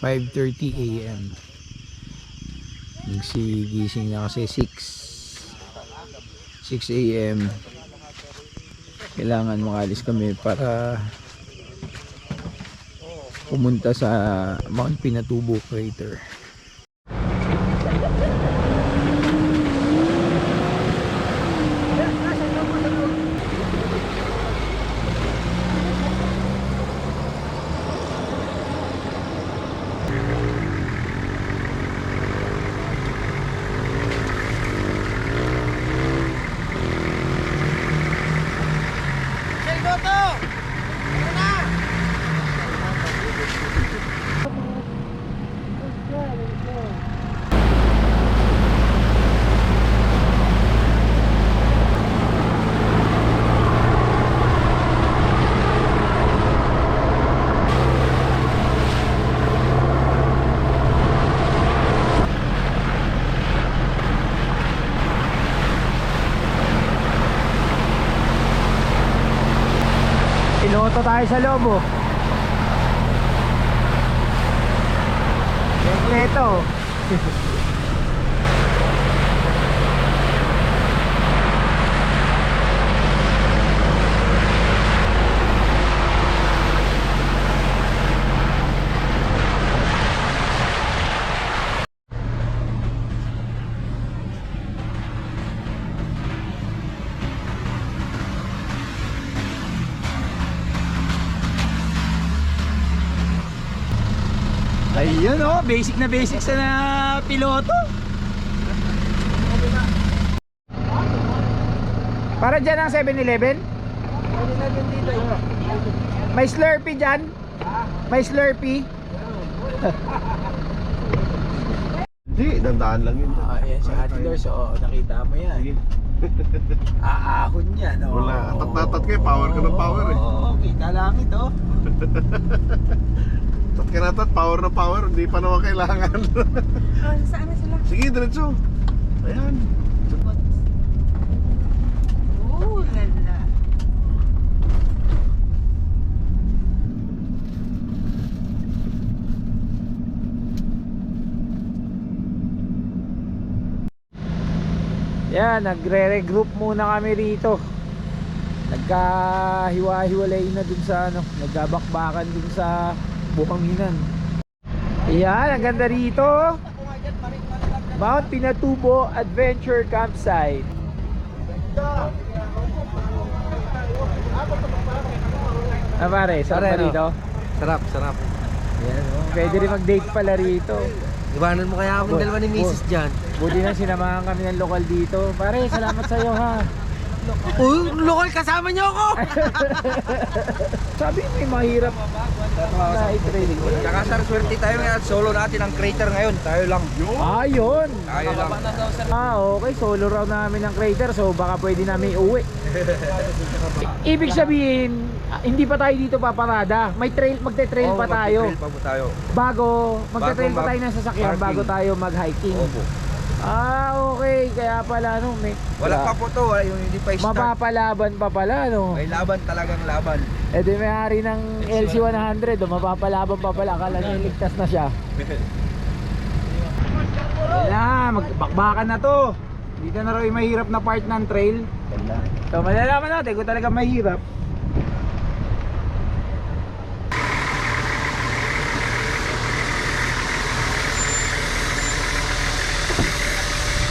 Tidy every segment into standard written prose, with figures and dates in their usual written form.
5:30 AM. Gising na kasi 6 AM. Kailangan makalis kami para pumunta sa Mount Pinatubo Crater. Piloto tayo sa loob, oh. Kompleto. Ayun, oh, basic na piloto. Para dyan ang 7-Eleven? 7-Eleven dito. May Slurpee dyan? May Slurpee? Hindi, dandaan lang yun. Ayan si Ate Dors, oh, nakita mo yan. Aahon yan, oh. Wala, tatat kayo, power ka ng power eh. Oo, kita lang ito. Tat ka na tat, power na power, hindi pa naman kailangan. Saan na sila? Sige, diretso. Ayan. Oh, lala. Yan, nagre-regroup muna kami rito. Nagkahiwa-hiwalay na dun sa ano, nagkabakbakan dun sa Buhanginan. Yan, ang ganda rito. Mount Pinatubo Adventure Campsite. Ah pare, sarap ba rito? Sarap, sarap. Yan, oh. Pwede rin mag-date pala rito. Iwanan mo kaya akong dalawa ni Mrs. dyan. Buti na sinamahan kami ng lokal dito. Pare, salamat sa iyo ha. Uy, lokal kasama niyo ako! Sabi may mahirap na i-training. Tsaka sir, swerte tayo ngayon. Solo natin ang crater ngayon. Tayo lang. Ah, yun. Tayo lang. Okay, solo raw namin ng crater, so baka pwede namin uwi. Ibig sabihin, hindi pa tayo dito paparada. May trail, magte-trail pa tayo. Magte-trail pa po tayo. Magte-trail pa tayo ng sasakyan bago tayo mag-hiking. Opo. Ah, okay. Kaya pala, no, Wala pa po to, yung hindi pa start. mapapalaban pa pala, no? May laban talagang laban. Eh di may-ari ng LC100, mapapalaban pa pala. Akala niya iligtas na siya. Yan, magbakbakan na to. Dito na raw yung mahirap na part ng trail. So malalaman natin kung talaga mahirap.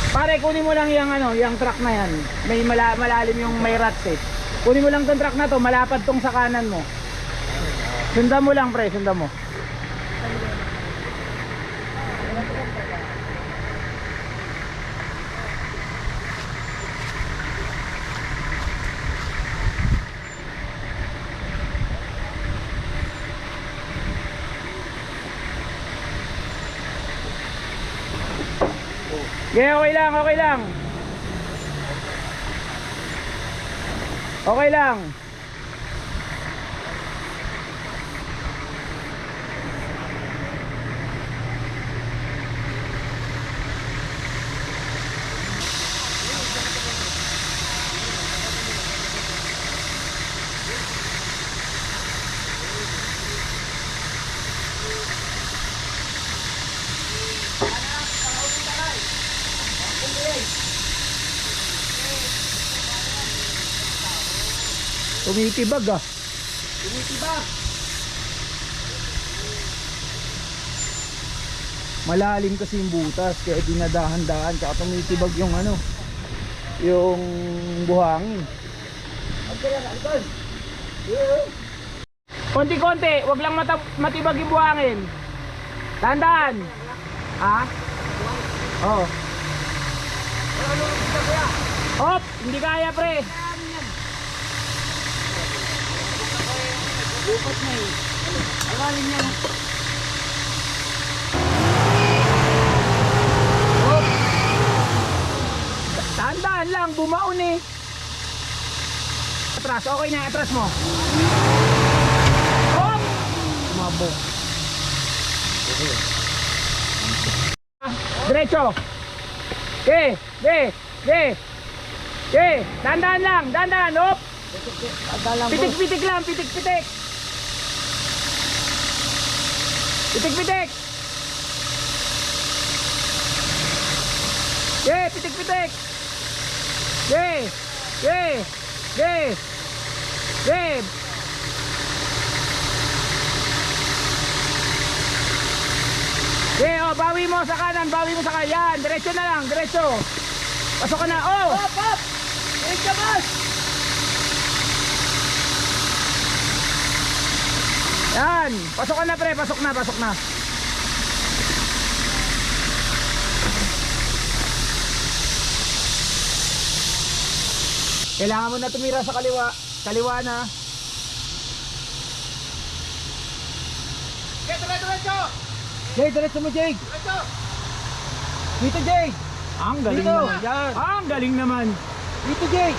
Pare, kunin mo lang yung ano, yung truck na yan. May malalim yung may rats eh. Kunin mo lang tong truck na to, malapad tong sa kanan mo. Sundan mo lang pre, sundan mo. Okay, okay lang, okay lang. Okay lang. Tumitibag ah. Tumitibag. Malalim kasi yung butas kaya dinadahan-dahan tsaka tumitibag yung ano, yung buhangin. Konti-konti, wag lang matibag yung buhangin. Tandaan. Ha? Oo. Hop, hindi kaya pre. Lupat na eh. Alalim niya. Hop. Tandaan lang, bumaon eh. Atras, okay na, atras mo. Hop! Mabok. Diretso. Dandan lang, dandan, hop. Pitik-pitik lang, pitik-pitik. Pitik-pitik. Pitik-pitik. Oh, bawi mo sa kanan, bawi mo sa kanan. Yan, diretso na lang, diretso. Pasok ka na, oh! Hop! Diretso, boss! Yan, pasok ka na pre, pasok na, pasok na. Kailangan mo na tumira sa kaliwa. Kaliwa na. Diretso! Jay, diretso mo, Jay. Diretso! Dito, Jay. Ang galing Dito, naman. yan. Ang galing naman. Dito, Jay!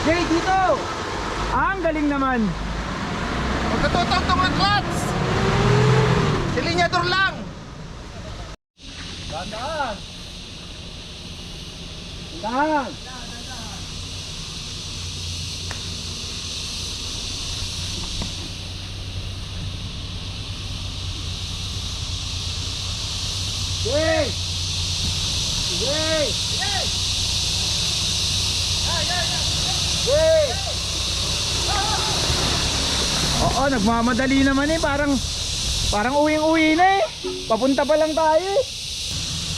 Jay, dito! Ang galing naman. Magkatutok ng mga clutch! Silinyador lang! Dandaan! Dandaan! Jay! Jay! Jay! Oo, nagmamadali naman eh. Parang uwing-uwi na eh. Papunta pa lang tayo eh.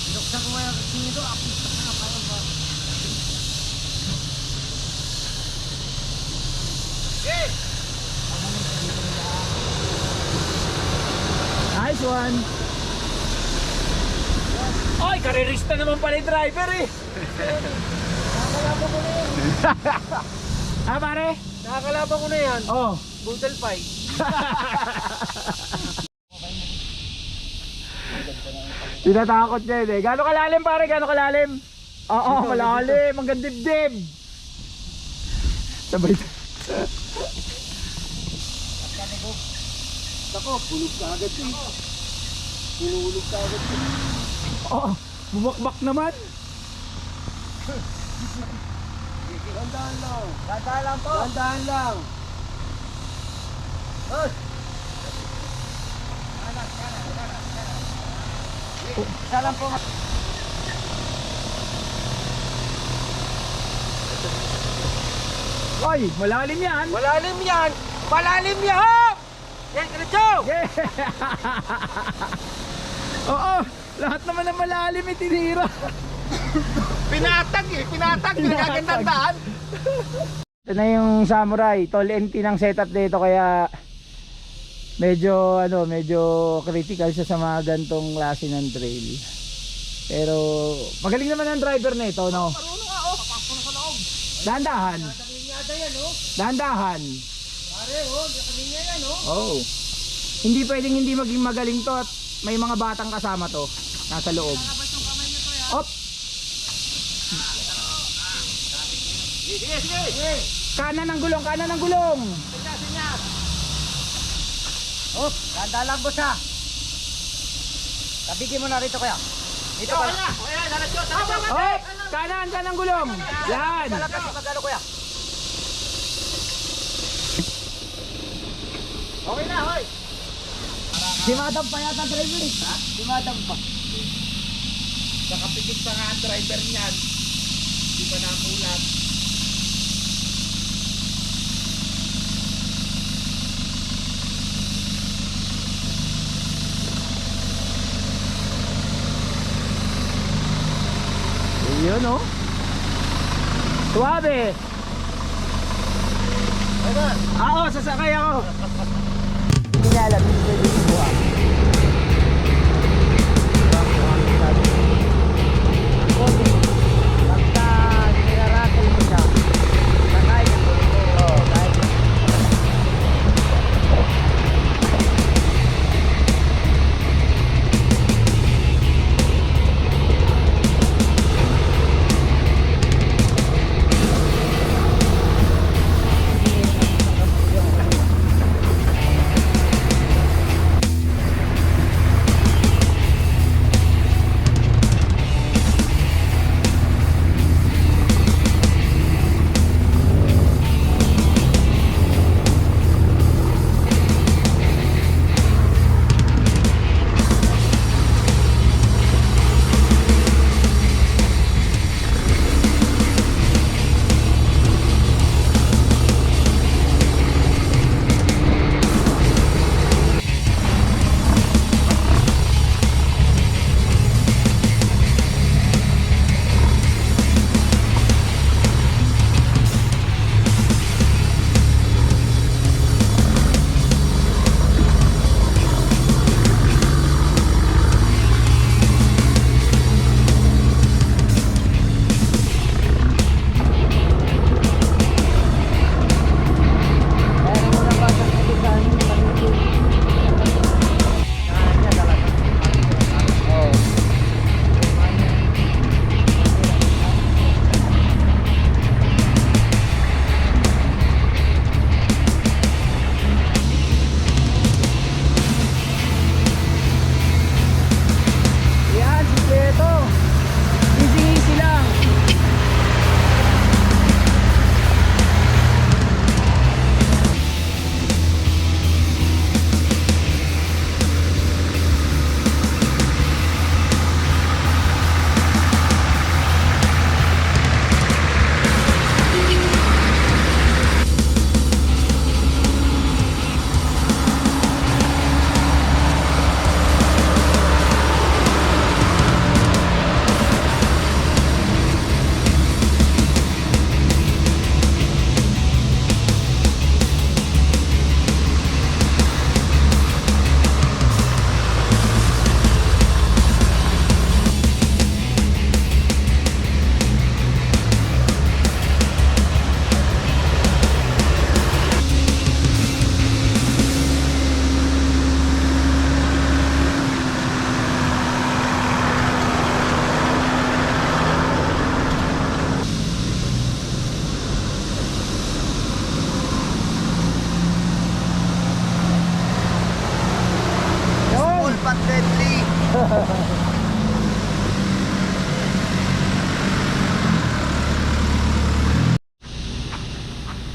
Binuksan ko kaya kasi nito. Nice one. Ay, karerista naman pala yung driver eh. Nakakalaban ko na yan. Ah, pare? Nakakalaban ko na yan. Oh. Brutal fight. Tinatakot niya yun eh. Gano'ng kalalim pare? Gano'ng kalalim? Oo, malalim. Ang gandibdib. Sabay. Ako, bulog ka agad eh. Bulog ka agad eh. Oo, bumakbak naman. Dandaan lang. Dandaan lang po. Dandaan lang. Hoy! Isa lang po. Ay, malalim yan. Malalim yan! Malalim yan! Yan, diretso! Yeah. Oo, lahat naman ng malalim eh, tinira. Pinatag eh! Pinatag! Pinagagandang daan! Ito na yung Samurai, tall NT ng setup dito kaya medyo critical siya sa mga gantong klase ng trail. Pero magaling naman ang driver na ito, no? Marunong nga oh! Papasok na sa loob! Dahan-dahan. Nakalinyada yan oh! Dahan-dahan. Pare oh! Nakalinya yan oh! Oh. Hindi pwedeng hindi maging magaling to at may mga batang kasama to nasa loob. Labas yung kamay nyo to yan! Op. Sige! Sige! Kanan ng gulong, kanan ng gulong. Sinyas! Oh! Dandaan lang boss ha! Tabigin mo na rito kuya! Dito pa na! Kuya! Diretso! Diretso! Op. Kanan, kanan gulong. Yan. Talaga si Magalo kuya! Okay na, hoy! Si Madam pa yata driver eh. Ha? Di madam pa. Nakapikit pa nga ang driver niyan. Di pa namulat. Yun oh. Suwabe. Oo, sasakay ako. Hindi niya alam, hindi pwede yung buhang. Basta nirarattle mo siya. Sakay. Oo, kahit.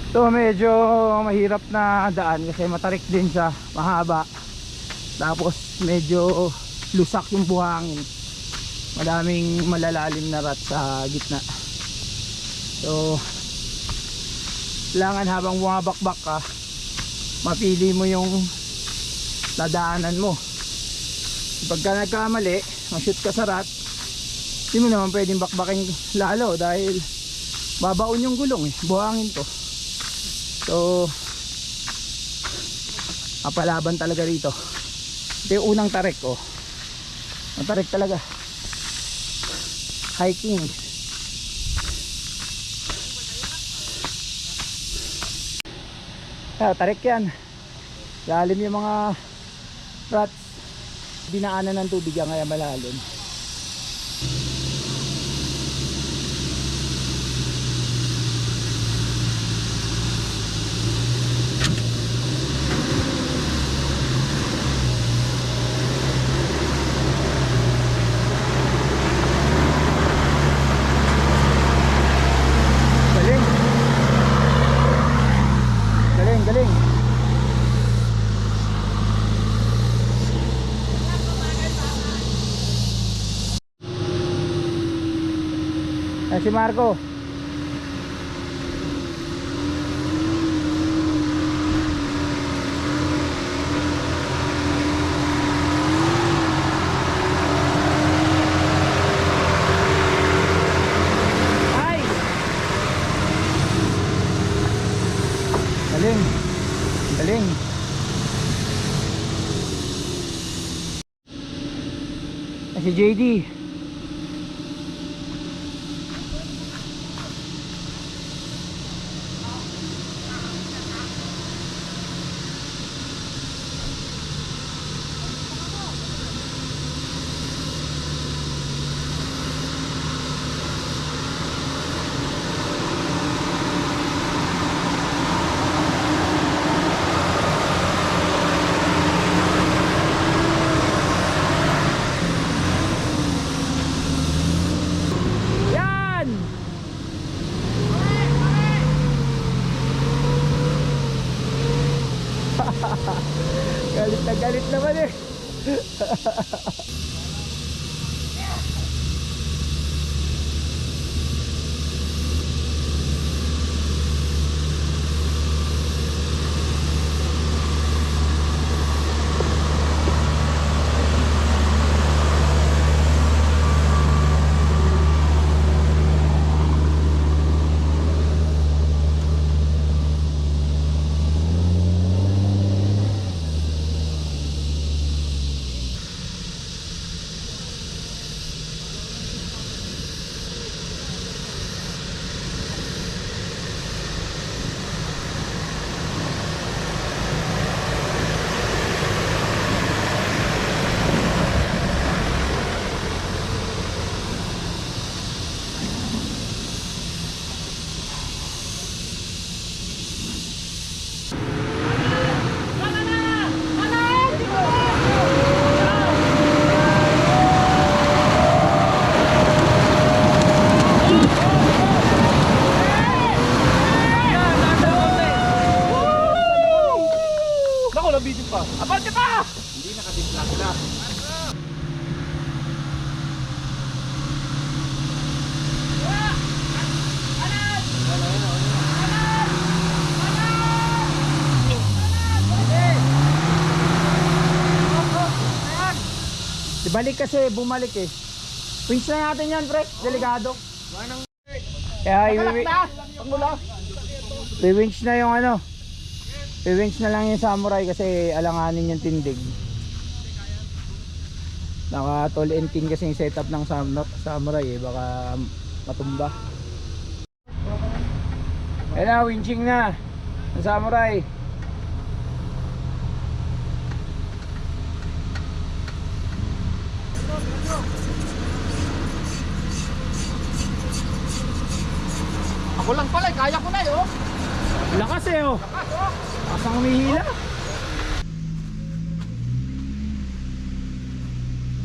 So medyo mahirap na daan kasi matarik din siya, mahaba. Tapos medyo lusak yung buhangin. Madaming malalalim na rat sa gitna. So kailangan habang bumabakbak ka, mapili mo yung dadaanan mo. Pagka nagkamali, ma-shoot ka sa rat, hindi mo naman pwedeng bakbakin lalo dahil babaon yung gulong eh, buhangin to. So apalaban talaga rito. Ito yung unang tarik oh. Ang tarik talaga. Hiking. Tarik yan. Lalim yung mga rats. Dinaanan ng tubig yan kaya malalim. Galing. Ay, si Marco. JD. Yan! Galit naman eh. Naku, nabitin pa. Aparte pa! Hindi nakadislang na. Ibalik kasi, bumalik eh. Winch na natin yan, pre. Delikado. Kaya i-winch na yung ano. I-winch na lang yung samurai kasi alanganin yung tindig. Naka tall and tin kasi yung setup ng samurai eh. Baka matumba. Kaya na, winching na. Ang samurai. Ako lang pala, kaya ko na yun. Lakas eh oh. Asang umihila.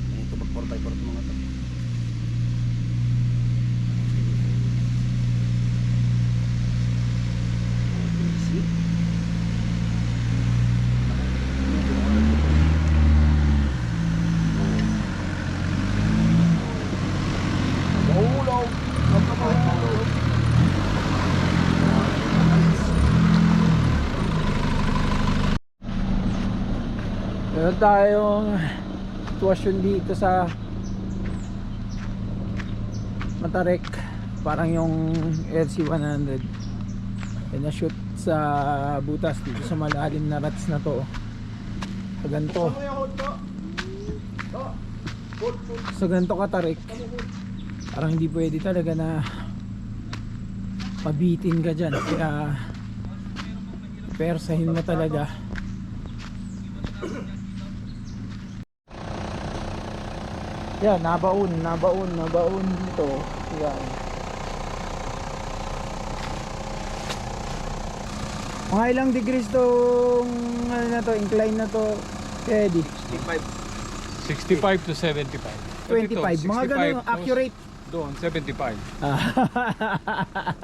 Ito mag-4x4 mga to. Meron tayong sitwasyon dito sa Matarek. Parang yung LC100 na-shoot sa butas dito sa malalim na ruts na to. Sa ganito. Sa ganito katarik. Parang hindi pwede talaga na pabitin ka dyan. Kaya persahin mo talaga. Yan, nabaon dito. Yan. Mga ilang degrees tong ano na to, incline na to, Eddie? 65 to 75. 25, mga ganun accurate. Doon, 75. Ah.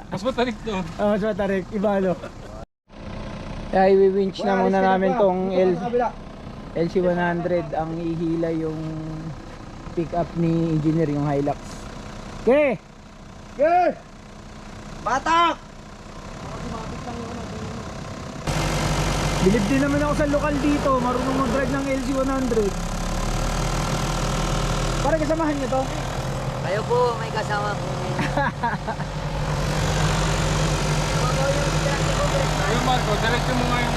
Mas matarik doon. Oh, mas matarik, ibalo. Kaya i-winch na muna namin tong LC100. Ang ihila yung pick up ni engineer, yung Hilux. Okay! Okay! Batak! Bilib din naman ako sa lokal dito. Marunong mag-drive ng LC100. Para kasamahan nyo to? Kayo po, may kasama po. Ayun Marco, diretso mo nga yung...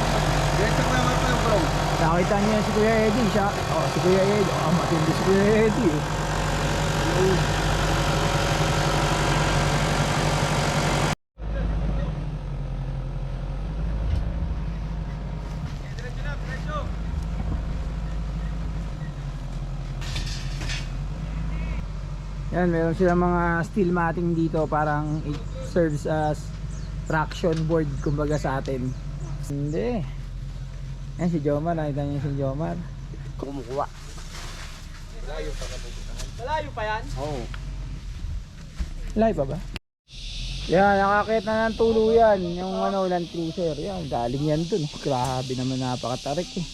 Diretso ko naman ito yung bro. Nakita niyo si Kuya Eddie siya. Oh, si Kuya Eddie. Oh, matindi si Kuya Eddie. Yan, meron silang mga steel matting dito, parang it serves as traction board kumbaga sa atin. Hindi. Yan si Jomar, nakita niyo si Jomar. Kumukuha. Malayo pa yan? Oo. Live pa ba? Yan, nakakit na ng tuluyan yung Land Cruiser. Yan, galing yan dun. Grabe naman, napakatarik eh.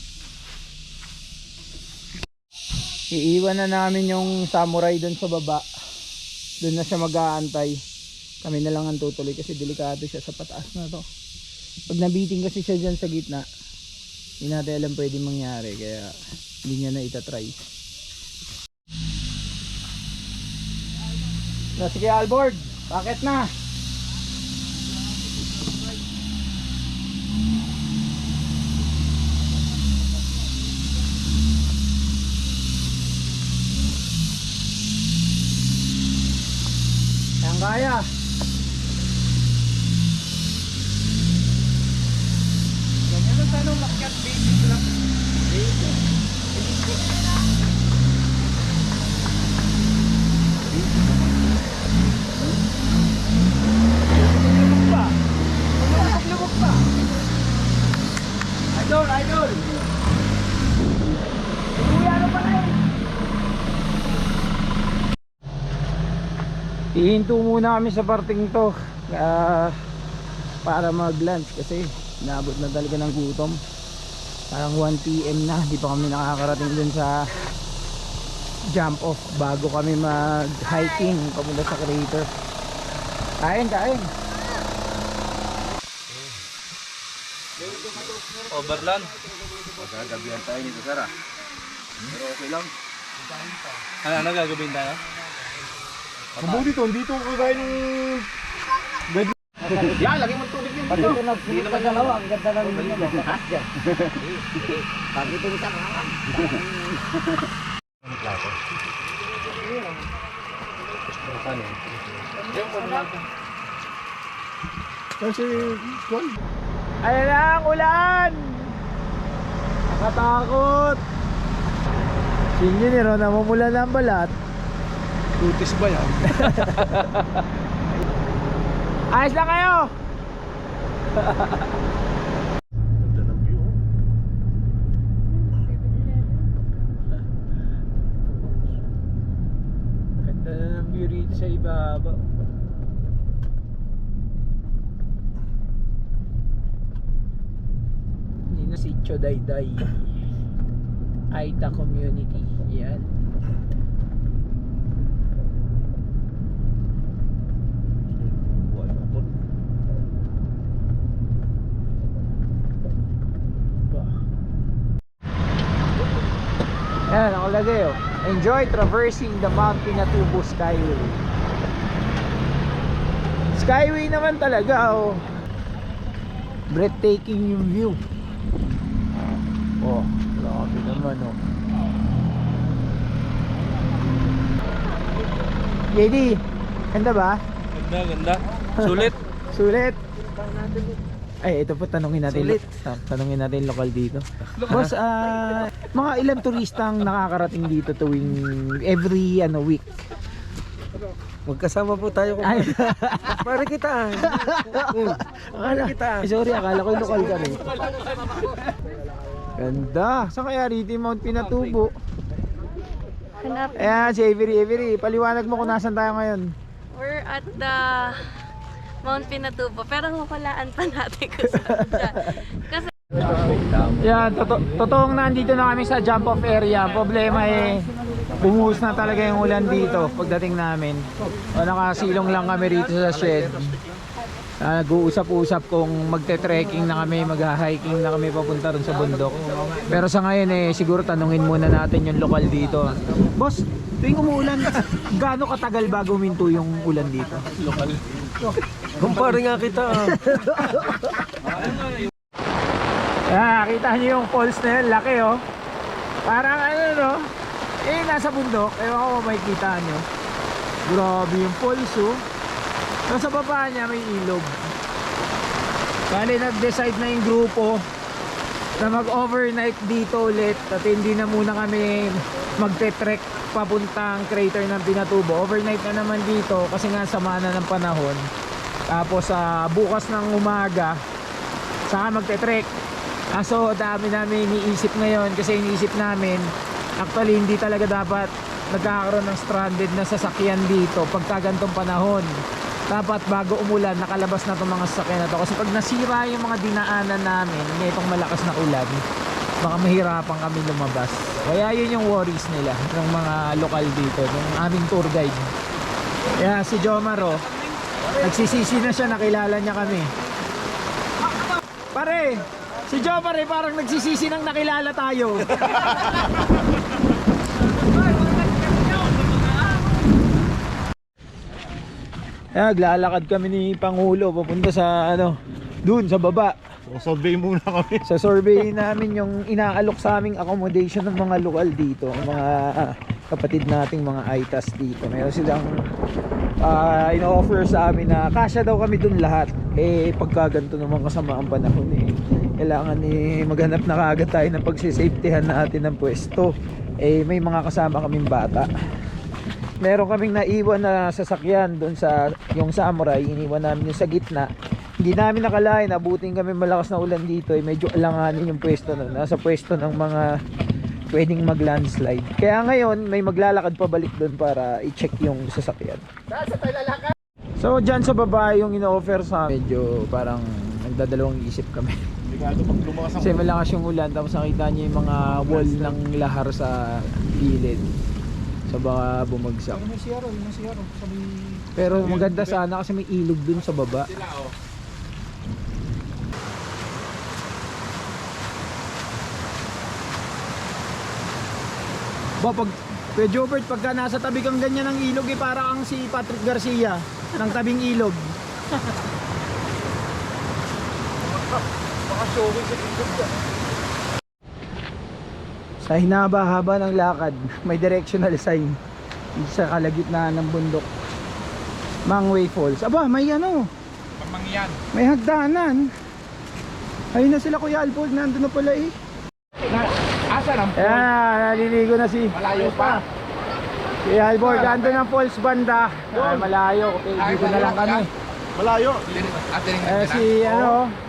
Iiwan na namin yung samurai dun sa baba. Dun na siya mag-aantay. Kami na lang ang tutuloy kasi delikado siya sa pataas na to. Pag nabiting kasi siya dyan sa gitna, hindi natin alam pwede mangyari, kaya hindi niya na itatry. Sige Albord, bakit na? Yang kaya. Ganyan lang sana umakyat, basic lang. Lumog pa. Idol, idol. Kuya, ano pa na yun? Ihinto muna kami sa parting to para mag-lunch kasi naabot na talaga ng gutom. Parang 1 PM na, di pa kami nakakarating dun sa jump off bago kami mag-hiking papunta sa crater. Kain, kain. Overland. Magagabihan tayo nito, Sara. Pero okay lang. Ano gagawin tayo? Mabuti to, hindi to kagaya nung... Yan, lagi mo tubig yun. Pag ito nagpunta ka dalawa, ang ganda ng mga bakas dyan. Pag ito isa ka. Kasi, Juan, Ayan na ang ulan! Nakatakot! Si Engineer, oh, namumula na ang balat. kutis ba yan? Ayos lang kayo! Ganda ng view. Ganda na ng view rito sa ibaba. Hindi na Sitio Dayday. Aita Community. Yan. Ayan, nakalagay oh. Enjoy traversing the Mount Pinatubo Skyway. Skyway naman talaga oh. Breathtaking yung view. Oh, grabe naman oh. JD, ganda ba? Ganda, ganda. Sulit. Sulit. Ay, ito po tanungin natin. Tanungin natin lokal dito. Boss, mga ilang turistang nakakarating dito tuwing every week? Magkasama po tayo kung Ay, para kita. akala, sorry, akala ko lokal ka rin. Ganda. Saan kaya rito yung Mount Pinatubo? Hanap. Ayan, si Avery. Paliwanag mo kung nasan tayo ngayon. We're at the Mount Pinatubo. Pero huhulaan pa natin kung saan siya. Kasi Yan, totoong nandito na kami sa jump off area. Problema bumuhos na talaga yung ulan dito pagdating namin. Nakasilong lang kami rito sa shed. Nag-uusap-usap kung magte-trekking na kami, mag-hiking na kami papunta rin sa bundok. Pero sa ngayon siguro tanungin muna natin yung lokal dito. Boss, tuwing umuulan, gaano katagal bago huminto yung ulan dito? Lokal. Kumpare nga kita. Kita niyo yung falls na yun, laki oh. Parang nasa bundok, ewan ko makikita nyo. Grabe yung falls oh. Nasa baba niya may ilog. Bali nag-decide na yung grupo na mag-overnight dito ulit at hindi na muna kami magte-trek papuntang crater ng Pinatubo. Overnight na naman dito kasi nga sama na ng panahon. Tapos bukas ng umaga saka magte-trek. So dami namin iniisip ngayon kasi iniisip namin actually hindi talaga dapat nagkakaroon ng stranded na sasakyan dito pagka ganitong panahon. Dapat bago umulan nakalabas na itong mga sasakyan na to kasi pag nasira yung mga dinaanan namin itong malakas na ulan baka mahirapan kami lumabas. Kaya yun yung worries nila ng mga lokal dito, ng aming tour guide. Kaya si Jomar nagsisisi na siya, nakilala niya kami. Pare, si Jomar parang nagsisisi nang nakilala tayo. Naglalakad kami ni Pangulo papunta sa dun sa baba. So, survey muna kami. Sa survey namin yung inaalok sa aming accommodation ng mga lokal dito, ang mga kapatid nating mga ITAS dito. Meron silang ino-offer sa amin na kasya daw kami dun lahat. Pagka ganito naman kasama ang panahon kailangan maghanap na kaagad tayo ng pagsisafetyhan natin ng pwesto. May mga kasama kaming bata. Meron kaming naiwan na sasakyan doon sa yung Samurai, iniwan namin yung sa gitna. Hindi namin nakalain, abutin kami malakas na ulan dito, medyo alanganin yung pwesto na. Nasa pwesto ng mga pwedeng mag-landslide. Kaya ngayon, may maglalakad pabalik doon para i-check yung sasakyan. So dyan sa baba yung ino-offer sa medyo parang nagdadalawang isip kami. Kasi malakas yung ulan, tapos nakita niyo yung mga wall ng lahar sa gilid. So baka bumagsak. Pero maganda sana kasi may ilog dun sa baba. Pag Jobert, pagka nasa tabi kang ganyan ng ilog para kang si Patrick Garcia ng tabing ilog. Baka showing sa ilog yan. Sa hinaba-haba ng lakad, may directional sign sa kalagitnaan ng bundok. Mangway Falls. Aba, may Pamangyan. may hagdanan. Ayun na sila Kuya Alford, nandun na pala Asa lang? naliligo na si Malayo pa. Kuya Alford, nandun ang falls banda. Malayo, dito na lang kami. Malayo. Si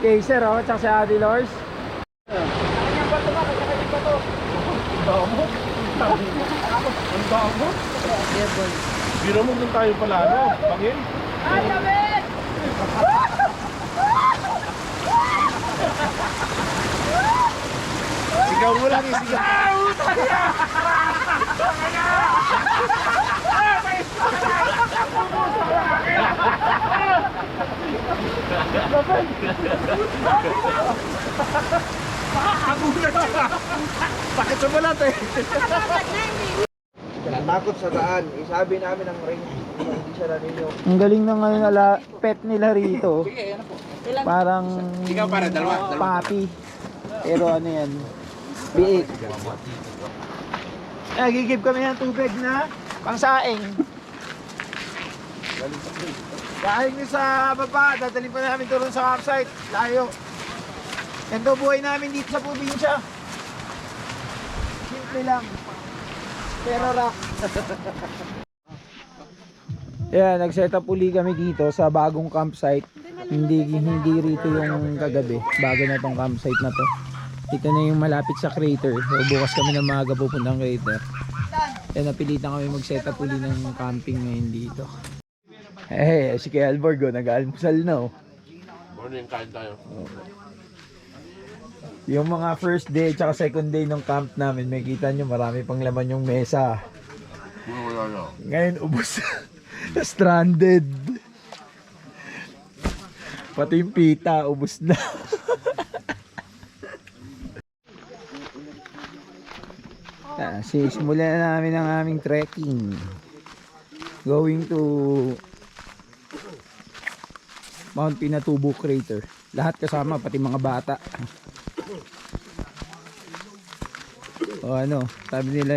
Kaiser tsaka si Ate Lors. Ang damo. Biro mo dun tayo pala, Pangin? Ay, David! Sigaw mo lang, sigaw. Sakit sa balat Takot sa daan. Isabi namin ang ring. Hindi siya nanino. Ang galing ng pet nila rito. Parang papi. Pero yan, biik. Gigib kami ng tubig na pangsaing. Galing nyo sa baba, dadalhin pa namin doon sa campsite. Layo. Yan daw buhay namin dito sa probinsya. Simple lang. Pero rock. Nag-set up uli kami dito sa bagong campsite. Hindi rito yung kagabi. Bago na tong campsite na to. Ito na yung malapit sa crater. So, bukas kami ng maaga pupuntang crater. Napilitan kami mag-set up uli ng camping ngayon dito. Si Kuya Alborgo nag-almusal na Morning, kain tayo. Yung mga first day at second day ng camp namin, may kita nyo marami pang laman yung mesa. Ngayon ubos. Stranded. Pati yung pita ubos na. Simulan na namin ang aming trekking. Going to Mount Pinatubo Crater. Lahat kasama, pati mga bata. Sabi nila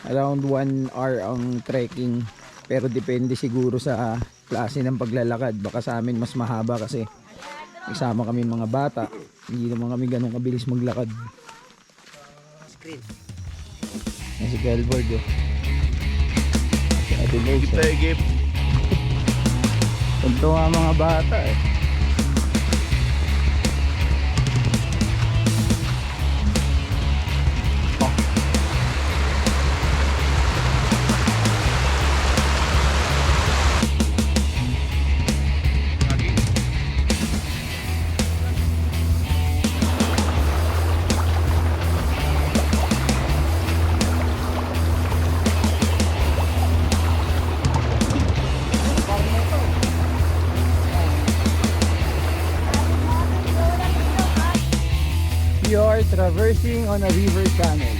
Around 1 hour ang trekking. Pero depende siguro sa klase ng paglalakad. Baka sa amin mas mahaba kasi isama kami mga bata. Hindi naman kami ganun kabilis maglakad. Screen. Yan si Galboard eh. Si Ate Logs Gift tayo, gift. Punto nga mga bata eh. We are traversing on a river channel.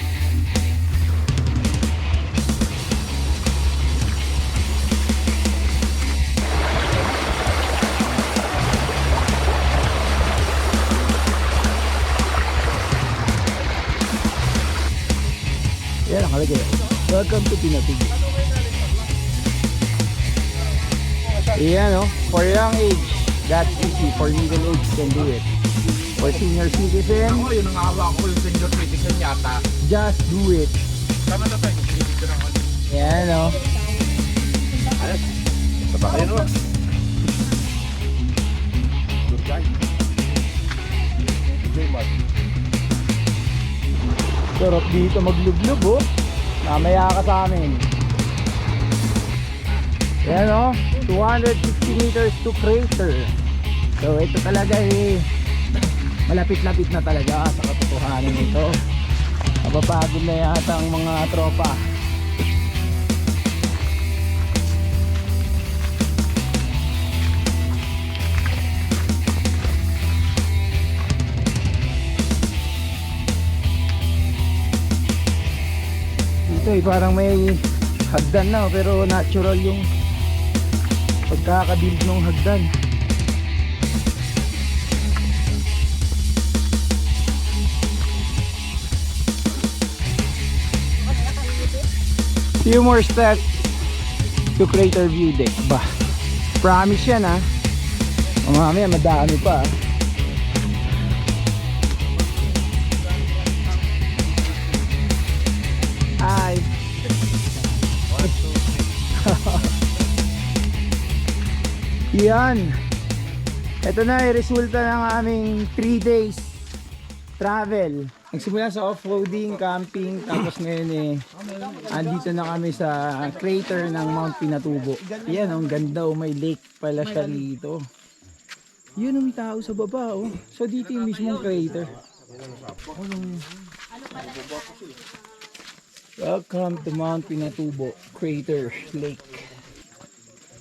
Yan ang halagay. Welcome to Pinatug. Yan o, for young age, that's easy. For middle age, can do it. For senior citizen, Ako, yun ang awa ko, yung senior citizen yata. just do it. Tama na tayo, dito na ako. Yan o. Sabakay no. Sarap dito maglublub oh. Mamaya ka sa amin. Yan o. 260 meters to crater. So ito talaga eh. Malapit-lapit na talaga sa katotohanan nito. Mapapagod na yata ang mga tropa. Dito eh parang may hagdan na pero natural yung pagkakabuild ng hagdan. Few more steps to crater view deck. Bah, promise yan ha. Mamaya madami pa. Hi. Yan. Ito na yung resulta ng aming 3 days travel. Nagsimula sa off-roading, camping, tapos ngayon eh andito na kami sa crater ng Mount Pinatubo. Yan, ang ganda oh, may lake pala siya dito. Yun, may tao sa baba oh. So dito yung mismong crater. Welcome to Mount Pinatubo Crater Lake.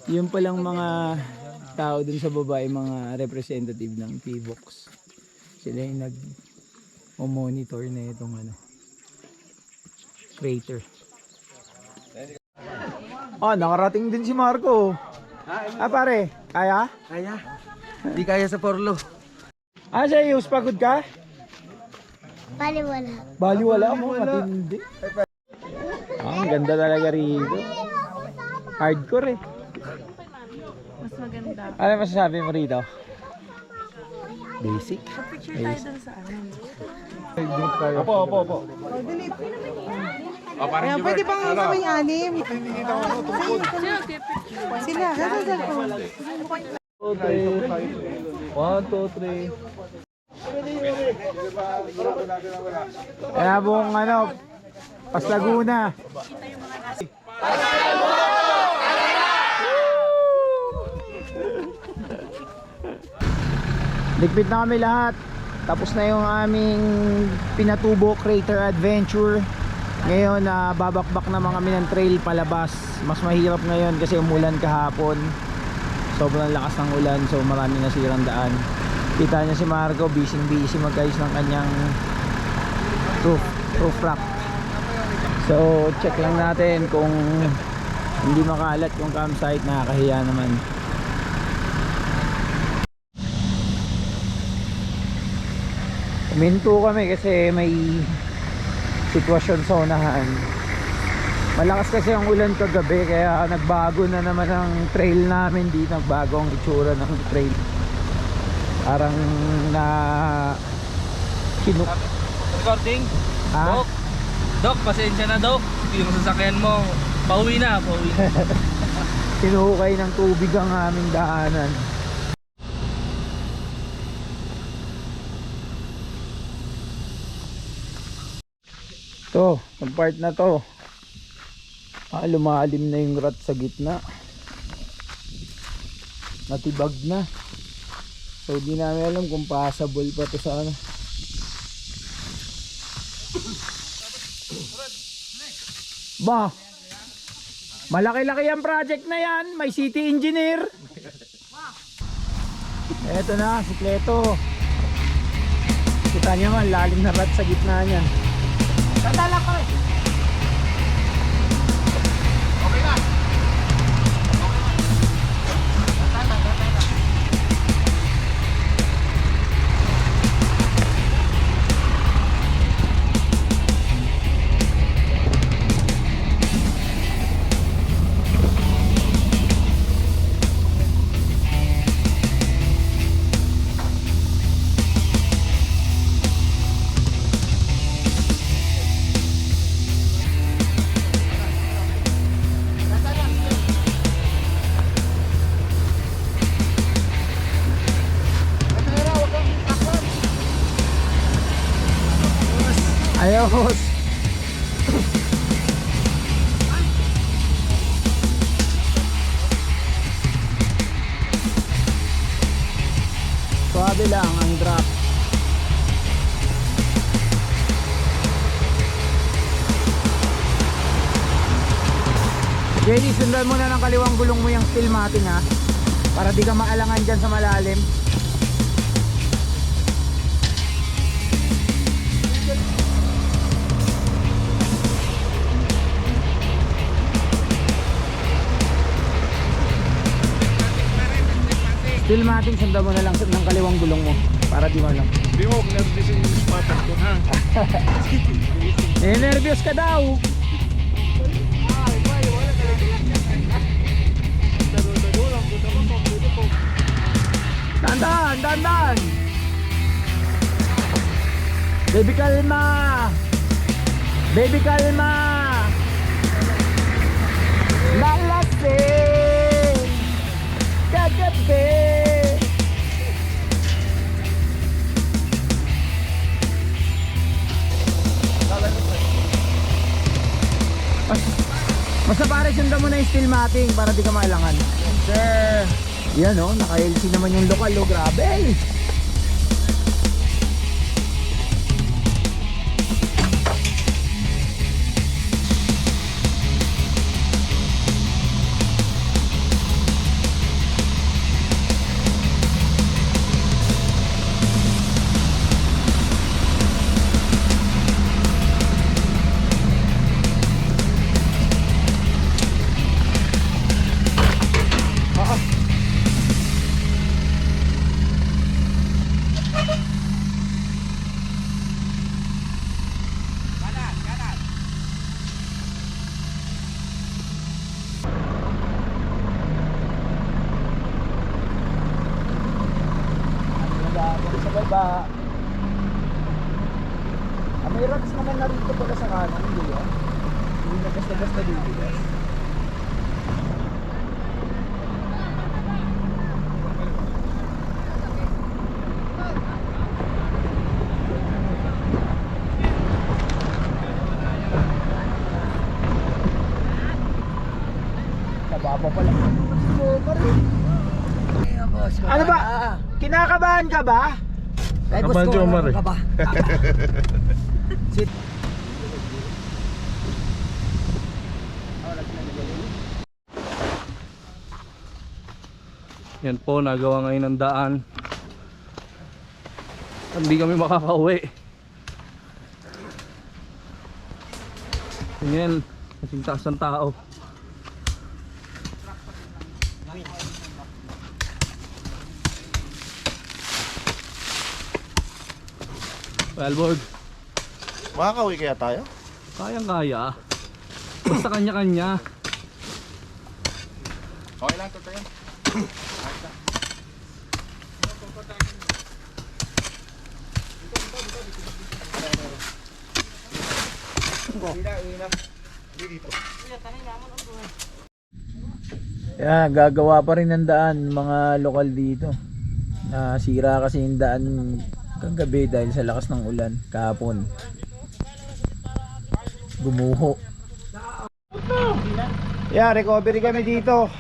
Yun palang mga tao dun sa baba ay mga representative ng PVOX. Sila yung nag-monitor na itong ano, crater. Oh, nakarating din si Marco. Ah pare, kaya? Kaya? Di kaya sa Porlo. Ah, sa Yus, pagod ka? Baliwala. Baliwala mo, matindi. Ah, ang ganda talaga rito. Hardcore eh. Mas maganda. Ano masasabi mo rito? Basic? Picture tayo dun sa amin. Opo. Parang Pwede bang gawing anim? Sila, nasa cellphone. 1, 2, 3. Kaya buong ano, Paslaguna. Ligpit na kami lahat. Tapos na yung aming Pinatubo Crater Adventure. Ngayon babakbak naman kami ng trail palabas. Mas mahirap ngayon kasi umulan kahapon. Sobrang lakas ng ulan, so maraming nasirang daan. Kita niya si Marco, busy magkayos ng kanyang roof rack. So check lang natin kung hindi makalat yung campsite. Nakakahiya naman. Minto kami kasi may sitwasyon sa unahan. Malakas kasi ang ulan kagabi kaya nagbago na naman ang trail namin dito. Nagbago ang itsura ng trail. Parang na kinuk. Recording? Ha? Dok, pasensya na Dok. Yung sasakyan mo, pauwi na. Kinuhukay ng tubig ang aming daanan. To, ang part na to. Lumalim na yung rat sa gitna. Natibag na. So di namin alam kung passable pa to sa ano. Ba, malaki-laki ang project na yan. May city engineer. Eto na, sikleto. Kita niyo man, lalim na rat sa gitna niyan. Tandala ko eh. Okay na. Ayos. Suwabe lang ang drop. Jenny, sundan mo na ng kaliwang gulong mo yung steel matting ha, para di ka maalangan dyan sa malalim. Steel matting, sundan mo na lang ng kaliwang gulong mo para di mo lang. Di mo, nervous yung spotter ko ha. Nervyos ka daw. Dandan, dandan. Baby kalma. Baby kalma. Lalasing. Kagabi. Basta pare, sundan mo na yung steel matting para di ka mailangan. Sir. Yan o, naka-LC naman yung lokal o, grabe. Sa baba. May rocks naman na rito pala sa kanan, hindi yan. Hindi na basta-basta dito yan. Nababa pala. Ano ba? Kinakabahan ka ba? Kabahan si Omar eh. Yan po, nagawa ngayon ng daan. Hindi kami makakauwi. Yan, kasing taas ng tao. Wellboard. Makakauwi kaya tayo? Kayang kaya. Basta kanya-kanya. Okay lang, totoo yan. Yan, gagawa pa rin ng daan mga lokal dito. Nasira kasi yung daan kagabi dahil sa lakas ng ulan kahapon. Gumuho. Yeah, recovery kami dito.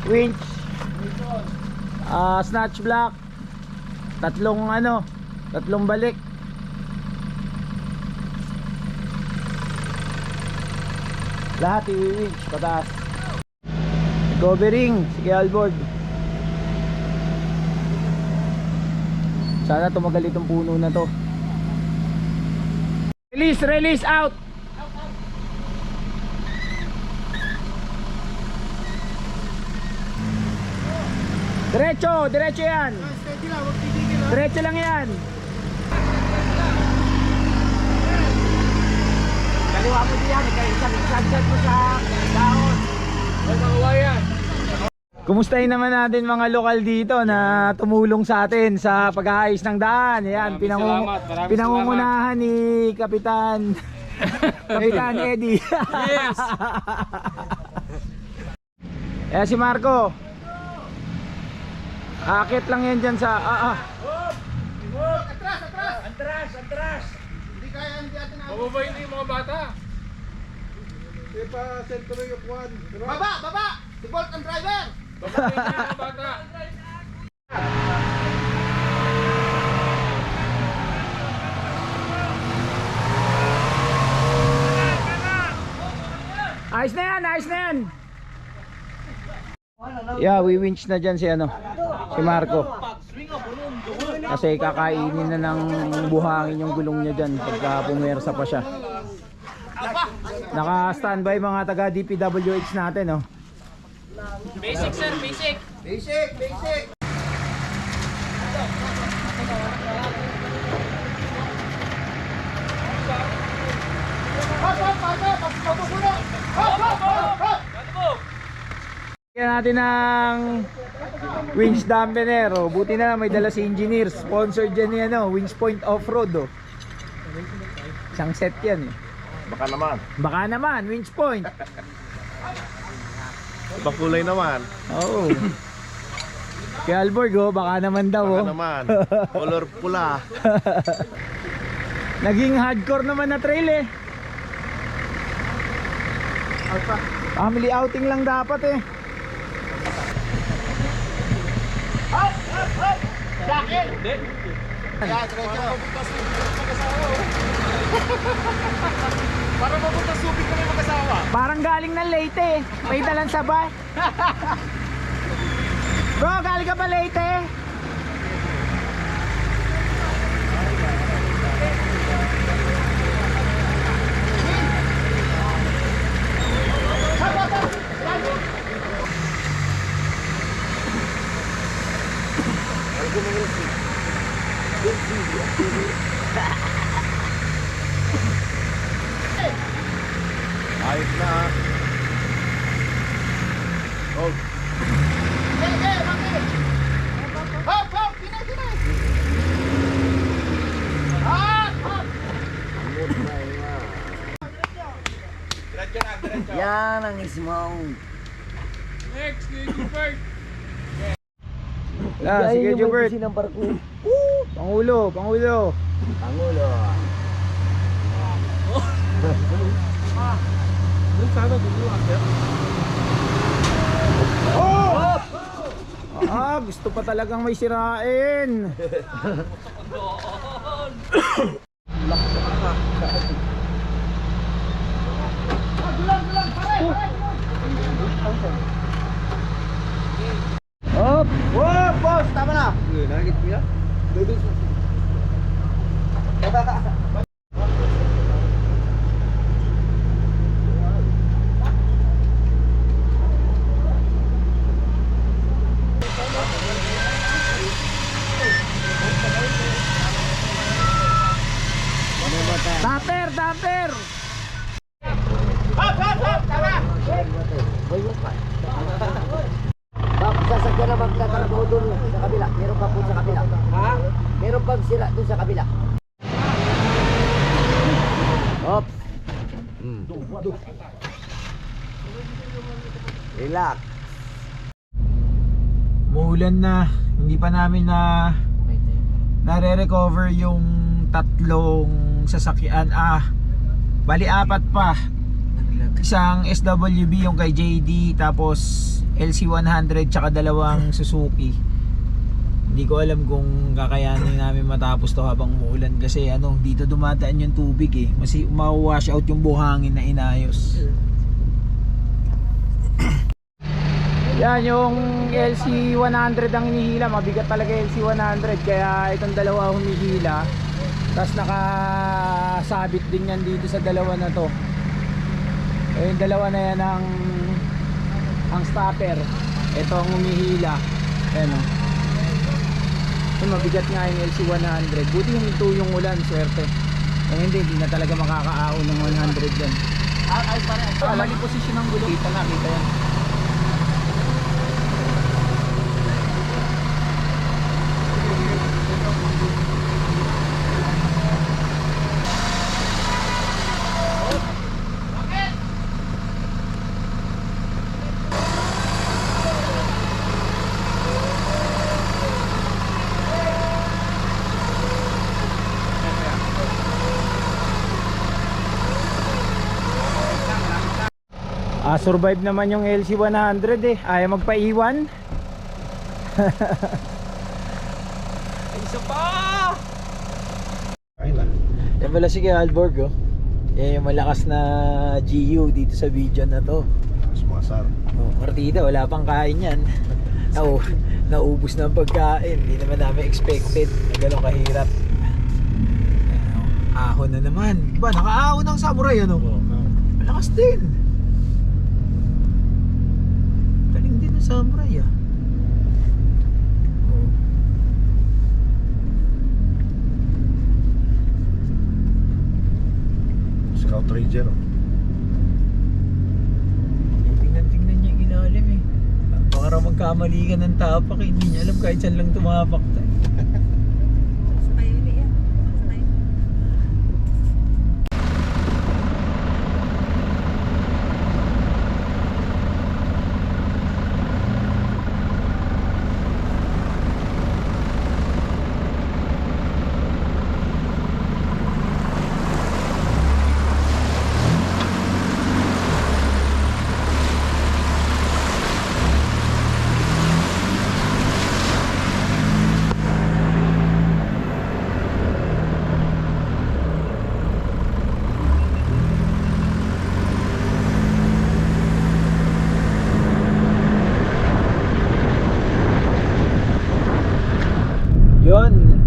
Winch. Snatch block. Tatlong balik. Lahat i-winch pataas. Recovering, sige Albord. Sana tumagal itong puno na to. Release out. Diretso yan. Diretso lang yan. Kaliwa mo diyan, ikasagad mo sa dahon. Kumustahin naman natin mga lokal dito na tumulong sa atin sa pag-aayos ng daan. Ayan, pinangungunahan ni Kapitan Eddie. Yes. Ayan si Marco. Akit lang yan dyan sa Atras. Bababa hindi yung mga bata. Baba! Si Bolt ang driver! Bababa hindi yung mga bata. Ayos na yan. Yeah, we winch na dyan si Marco. Kasi kakainin na ng buhangin yung gulong niya dyan pagka pumersa pa siya. Naka-standby mga taga DPWH natin, Basic sir, basic. Basic! Kaya natin ng winch dampener. Buti na lang may dala si engineer. Sponsored dyan ni Winch Point Off-Road. Isang set yan eh. Baka naman, Winch Point. Ibang kulay naman. Oo. Kaya Alborg, baka naman daw. Baka naman. Color pula. Naging hardcore naman na trail eh. Family outing lang dapat eh. Para mapunta Subic kami mag-asawa. Parang galing ng Leyte. May dalang sabay. Bro, galing ka pa Leyte? Ayos na. Oh. Yan ang ismong. Next, Gilbert. Sige Jubert. ng barko. Pangulo. Pangulo. Gusto pa talagang may sirain. Whoa, boss! Tama na! Nakikit mo yan? Damper! Sasakyan na magtatrabaho doon sa kabila. Meron pa po sa kabila. Ha? Meron pang sira doon sa kabila. Oops. Relax. Muulan na, hindi pa namin nare-recover yung tatlong sasakyan. Bali 4 pa. Isang SWB yung kay JD, tapos LC100 tsaka 2 Suzuki. Hindi ko alam kung kakayanin namin matapos to habang umuulan kasi dito dumadaan yung tubig eh. Kasi ma-wash out yung buhangin na inayos. Yan yung LC100 ang hinihila, mabigat talaga LC100 kaya itong dalawa humihila. Tapos nakasabit din yan dito sa dalawa na to. Yung dalawa na yan ang stopper. Ito ang humihila. Ayan o. Mabigat nga yung LC100. Buti yung ito yung ulan, swerte. Kung hindi na talaga makakaahon ng 100 yan. Mali posisyon ng gulo. Kita na, kita yan. Survive naman yung LC100 eh. Ayaw magpaiwan. Isa pa! Yan pala si Alborg oh. Yan yung malakas na GU dito sa video na to. Sumasar. Oh, partida, wala pang kain yan. Naubos na ang pagkain. Hindi naman namin expected na gano'ng kahirap. Ahon na naman. Diba, nakaahon ng samurai ano? Malakas din. Samurai oh. Scout Ranger. Tingnan niya yung ilalim eh. Baka raw magkamali ka ng tapak, hindi niya alam kahit saan lang tumapak tayo.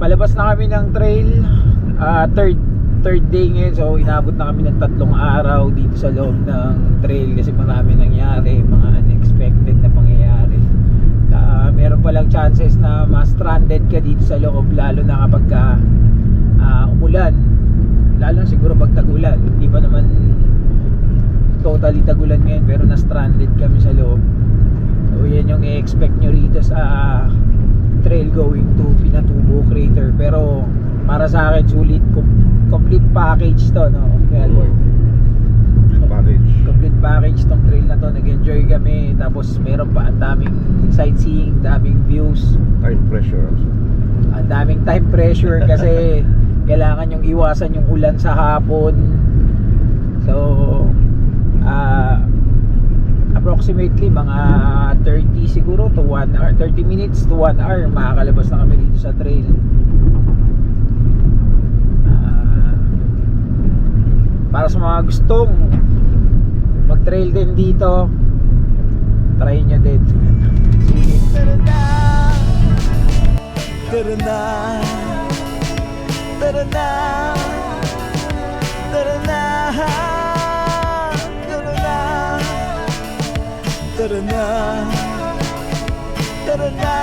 Palabas na kami ng trail, third day ngayon, so inabot na kami ng 3 araw dito sa loob ng trail kasi marami nangyari, mga unexpected na pangyayari. Meron palang chances na ma-stranded ka dito sa loob, lalo na kapag umulan, lalo na siguro pag tag-ulan. Hindi pa naman totally tag-ulan ngayon pero na-stranded kami sa loob. So yan yung i-expect nyo rito sa trail going to Pinatubo Crater. Pero para sa akin sulit, complete package to no, complete package tong trail na to. Nag-enjoy kami, tapos meron pa ang daming sightseeing, daming views, Time pressure also. ang daming time pressure kasi kailangan yung iwasan yung ulan sa hapon. So approximately mga 30 siguro to 1 hour, 30 minutes to 1 hour makakalabas na kami dito sa trail. Para sa mga gustong mag-trail din dito, try nyo din. Sige. Tara na, tara na, tara na, tara na, tara na, tara na,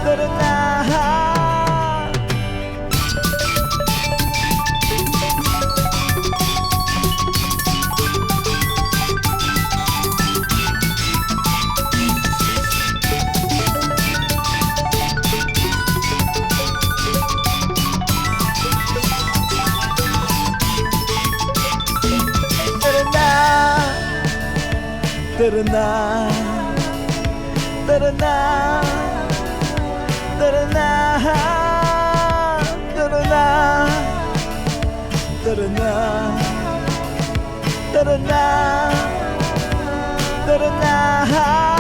tara na. Tara na, tara na, tara na, tara na, tara na, tara na, tara na.